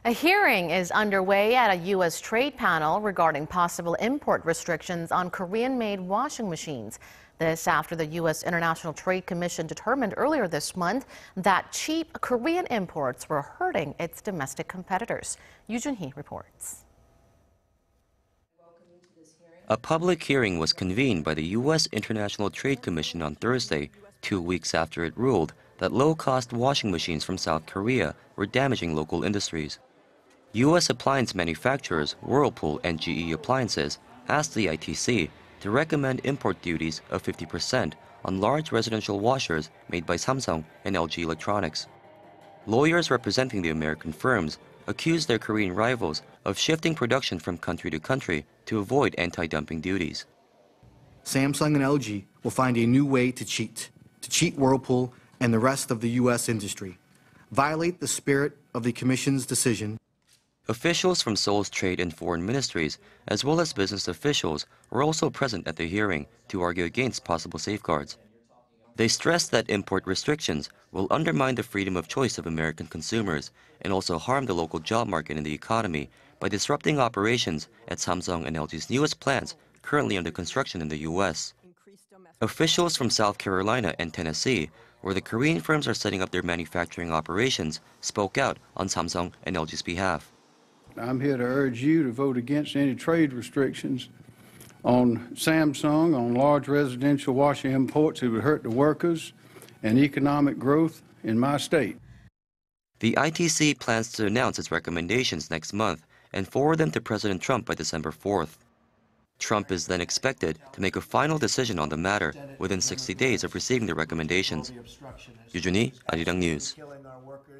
A hearing is underway at a U.S. trade panel regarding possible import restrictions on Korean-made washing machines. This after the U.S. International Trade Commission determined earlier this month that cheap Korean imports were hurting its domestic competitors. Yoo Jun-hee reports. A public hearing was convened by the U.S. International Trade Commission on Thursday, 2 weeks after it ruled that low-cost washing machines from South Korea were damaging local industries. U.S. appliance manufacturers Whirlpool and GE Appliances asked the ITC to recommend import duties of 50% on large residential washers made by Samsung and LG Electronics. Lawyers representing the American firms accused their Korean rivals of shifting production from country to country to avoid anti-dumping duties. Samsung and LG will find a new way to cheat Whirlpool and the rest of the U.S. industry, violate the spirit of the Commission's decision. Officials from Seoul's trade and foreign ministries, as well as business officials, were also present at the hearing to argue against possible safeguards. They stressed that import restrictions will undermine the freedom of choice of American consumers and also harm the local job market and the economy by disrupting operations at Samsung and LG's newest plants currently under construction in the U.S. Officials from South Carolina and Tennessee, where the Korean firms are setting up their manufacturing operations, spoke out on Samsung and LG's behalf. I'm here to urge you to vote against any trade restrictions on Samsung, on large residential washing imports. It would hurt the workers and economic growth in my state. The ITC plans to announce its recommendations next month and forward them to President Trump by December 4th. Trump is then expected to make a final decision on the matter within 60 days of receiving the recommendations. Yoo Jun-hee, Arirang News.